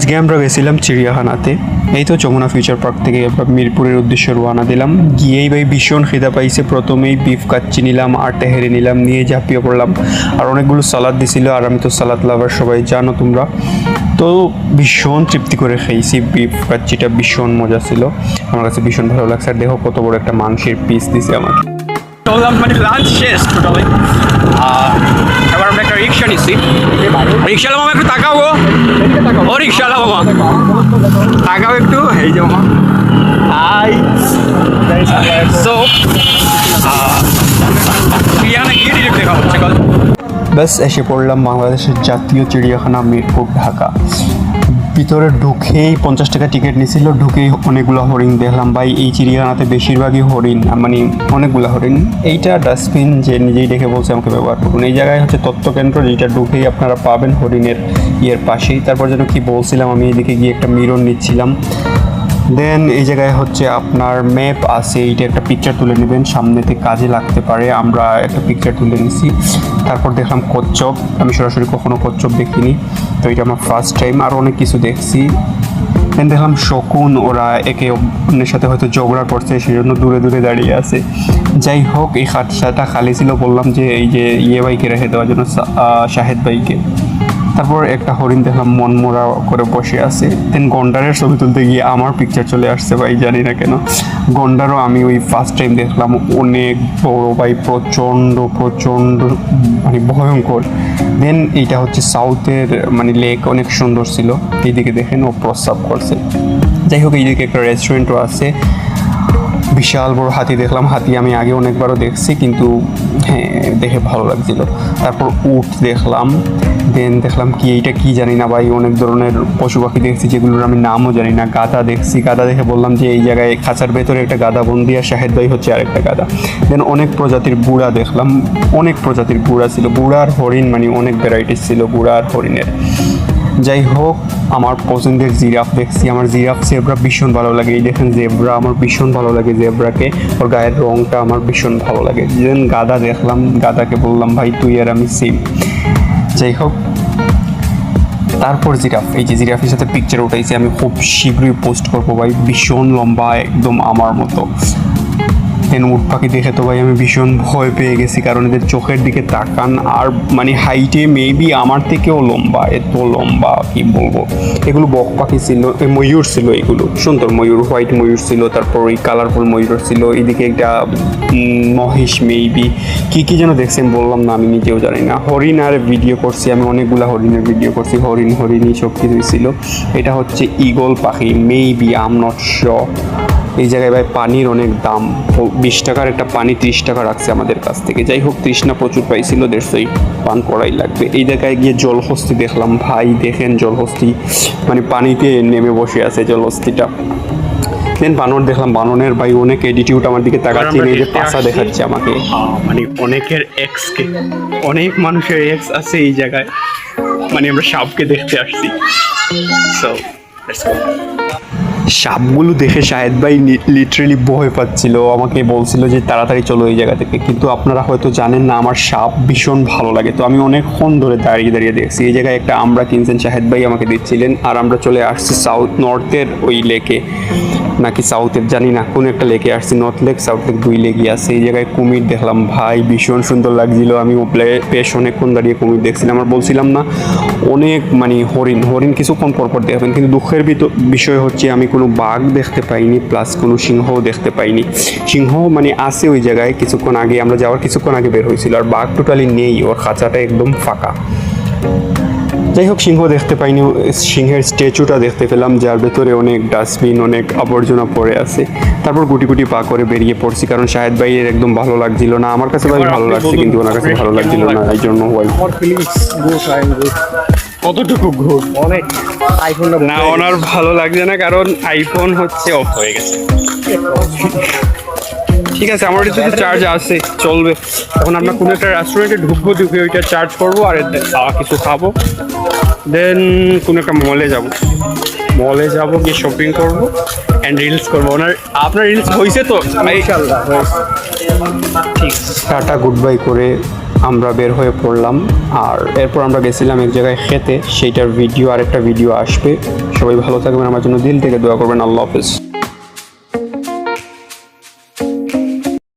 আজকে আমরা গেছিলাম চিড়িয়াখানাতে। এই তো যমুনা ফিউচার পার্ক থেকে আমরা মিরপুরের উদ্দেশ্যে রওনা দিলাম। গিয়েই ভাই ভীষণ খিদা পাইছে। প্রথমেই বিফ কাচ্চি নিলাম আর তেহেরি নিলাম, নিয়ে ঝাঁপিয়ে পড়লাম। আর অনেকগুলো সালাদ দিছিল, আর আমি তো সালাদ লাভার, সবাই জানো তোমরা। তো ভীষণ তৃপ্তি করে খেয়েছি। বিফ কাচ্চিটা ভীষণ মজা ছিল, আমার কাছে ভীষণ ভালো লাগছে। আর দেখো কত বড় একটা মাংসের পিস দিছে আমাকে। মানে লাঞ্চ শেষ টোটালি। এবার আমরা একটা রিক্সা নিচ্ছি। রিক্সাওয়ালা মামা একটু তাকাবো। ও রিক্সাওয়ালা মামা তাকাও একটু। এই যে মামা হাই। সো চিড়িয়াখানা গিয়ে ডিরেক্ট দেখা হচ্ছে। ব্যাস এসে পড়লাম বাংলাদেশের জাতীয় চিড়িয়াখানা, মিরপুর, ঢাকা। ভিতরে ঢুকেই 50 টাকা টিকিট নিয়েছিল। ঢুকেই অনেকগুলো হরিণ দেখলাম। ভাই এই চিড়িয়াখানাতে বেশিরভাগই হরিণ, মানে অনেকগুলো হরিণ। এইটা ডাস্টবিন যে নিজেই দেখে বলছে আমাকে ব্যবহার করুন। এই জায়গায় হচ্ছে তথ্যকেন্দ্র, যেটা ঢুকেই আপনারা পাবেন হরিণের ইয়ের পাশেই। তারপর যেন কি বলছিলাম, আমি এদিকে গিয়ে একটা মিরর নিচ্ছিলাম। দেন এই জায়গায় হচ্ছে আপনার ম্যাপ আছে, এইটা একটা পিকচার তুলে নেবেন, সামনেতে কাজে লাগতে পারে। আমরা একটা পিকচার তুলে নিছি। তারপর দেখলাম কচ্ছপ। আমি সরাসরি কখনো কচ্ছপ দেখিনি, তো এটা আমার ফার্স্ট টাইম। আর অনেক কিছু দেখছি। দেন দেখলাম শকুন, ওরা একে অন্যের সাথে হয়তো ঝগড়া করছে, সেই জন্য দূরে দূরে দাঁড়িয়ে আছে। যাই হোক, এই খাটসাটা খালি ছিল, বললাম যে এই যে ভাইকে রেখে দেওয়ার জন্য, শাহেদ ভাইকে। তারপর একটা হরিণ দেখলাম মনমোরা করে বসে আছে। দেন গন্ডারের ছবি তুলতে গিয়ে আমার পিকচার চলে আসছে ভাই, জানি না কেন। গন্ডারও আমি ওই ফার্স্ট টাইম দেখলাম। অনেক বড় ভাই, প্রচণ্ড মানে ভয়ঙ্কর। দেন এইটা হচ্ছে সাউথের মানে লেক, অনেক সুন্দর ছিল। এইদিকে দেখেন ও প্রস্রাব করছে। যাই হোক, এইদিকে একটা রেস্টুরেন্টও আছে। বিশাল বড় হাতি দেখলাম। হাতি আমি আগে অনেকবারও দেখছি, কিন্তু হ্যাঁ দেখে ভালো লাগছিল। তারপর উট দেখলাম। দেন দেখলাম কি, এইটা কি জানি না ভাই, অনেক ধরনের পশু পাখি দেখছি যেগুলোর আমি নামও জানি না। গাধা দেখছি। গাধা দেখে বললাম যে এই জায়গায় খাঁচার ভেতরে একটা গাধা বন্দি, আর শাহেদ ভাই হচ্ছে আরেকটা গাধা। দেন অনেক প্রজাতির বুড়া দেখলাম। অনেক প্রজাতির বুড়া ছিল। বুড়ার হরিণ মানে অনেক ভ্যারাইটিস ছিল বুড়া আর হরিণের। যাই হোক, আমার পছন্দের জিরাফ দেখছি। আমার জিরাফ জেব্রা ভীষণ ভালো লাগে। এই দেখেন জেব্রা, আমার ভীষণ ভালো লাগে জেব্রাকে। ওর গায়ের রঙটা আমার ভীষণ ভালো লাগে। দেন গাধা দেখলাম। গাধাকে বললাম ভাই তুই আর আমি সেম। যাই হোক, তারপর জিরাফ। এই যে জিরাফের সাথে পিকচার উঠাইছি, আমি খুব শীঘ্রই পোস্ট করবো ভাই। ভীষণ লম্বা, একদম আমার মতো। দেন উট পাখি দেখে তো ভাই আমি ভীষণ ভয় পেয়ে গেছি, কারণ এদের চোখের দিকে তাকান, আর মানে হাইটে মেবি আমার থেকেও লম্বা। এত লম্বা কি বলবো। এগুলো বক পাখি ছিল, ময়ূর ছিল। এগুলো সুন্দর ময়ূর, হোয়াইট ময়ূর ছিল। তারপর ওই কালারফুল ময়ূর ছিল। এইদিকে একটা মহিষ মেবি, কি যেন দেখছেন বললাম না, আমি নিজেও জানি না। হরিণ আর ভিডিও করছি আমি, অনেকগুলো হরিণের ভিডিও করছি। হরিণই সব কিছুই ছিল। এটা হচ্ছে ঈগল পাখি মেবি, আম নট শিওর। এই জায়গায় ভাই পানির অনেক দাম। 20 টাকার একটা পানি 30 টাকা রাখছে আমাদের কাছ থেকে। যাই হোক, তৃষ্ণা প্রচুর পাইছিল, দেড়শোই পান করাই লাগবে। এই জায়গায় গিয়ে জলহস্তি দেখলাম ভাই। দেখেন জলহস্তি মানে পানিতে নেমে বসে আছে জলহস্তিটা। দেন বানর দেখলাম। বানরের ভাই অনেক অ্যাটিটিউড, আমার দিকে তাকাচ্ছে, এই যে পাশা দেখাচ্ছে আমাকে। মানে অনেকের এক্সকে, অনেক মানুষের এক্স আছে এই জায়গায়। মানে আমরা সাপকে দেখতে আসছি। So let's go. সাপগুলো দেখে শাহেদ ভাই লিটারেলি ভয় পাচ্ছিল। আমাকে বলছিল যে তাড়াতাড়ি চলো এই জায়গা থেকে। কিন্তু আপনারা হয়তো জানেন না, আমার সাপ ভীষণ ভালো লাগে। তো আমি অনেকক্ষণ ধরে দাঁড়িয়ে দেখছি। এই জায়গায় একটা আমরা কিনছেন, শাহেদ ভাই আমাকে দিচ্ছিলেন। আর আমরা চলে আসছি নর্থের ওই লেকে, নাকি সাউথের জানি না, কোন একটা লেকে আসছি। নর্থ লেক সাউথ লেক, 2 লেকই আছে। এই জায়গায় কুমির দেখলাম ভাই, ভীষণ সুন্দর লাগছিল। আমি বেশ অনেকক্ষণ দাঁড়িয়ে কুমির দেখছিলাম। আর বলছিলাম না, অনেক মানে হরিণ কিছুক্ষণ পরপর দেখবেন। কিন্তু দুঃখের বিষয় হচ্ছে আমি কোনো বাঘ দেখতে পাইনি, প্লাস কোনো সিংহও দেখতে পাইনি। সিংহ মানে আছে ওই জায়গায়, কিছুক্ষণ আগে আমরা যাওয়ার কিছুক্ষণ আগে বের হয়েছিল। আর বাঘ টোটালি নেই, ওর খাঁচাটা একদম ফাঁকা। যাই হোক, সিংহ দেখতে পাইনি। সিংহের স্ট্যাচুটা দেখতে পেলাম, যার ভেতরে অনেক ডাস্টবিন, অনেক আবর্জনা পড়ে আছে। তারপর গুটি পা করে বেরিয়ে পড়ছি, কারণ শাহেদ ভাইয়ের একদম ভালো লাগছিল না। আমার কাছে ভাই ভালো লাগছে, কিন্তু ওনার কাছে ভালো লাগছিল না, এই জন্য কতটুকু ঘুর অনেক আইফোন না, ওনার ভালো লাগছে না, কারণ আইফোন হচ্ছে অফ হয়ে গেছে। ঠিক আছে, আমার যদি চার্জ আছে চলবে। তখন আমরা কোনো একটা রেস্টুরেন্টে ঢুকে ওইটা চার্জ করবো, আর কিছু খাবো। দেন কোনো একটা মলে যাবো, গিয়ে শপিং করবো অ্যান্ড রিলস করবো। আপনার রিলস হয়েছে তো? ঠিক, টাটা গুড বাই করে আমরা বের হয়ে পড়লাম। আর এরপর আমরা গেছিলাম এক জায়গায় খেতে, সেইটার ভিডিও, আরেকটা ভিডিও আসবে। সবাই ভালো থাকবেন, আমার জন্য দিল থেকে দোয়া করবেন। আল্লাহ হাফেজ।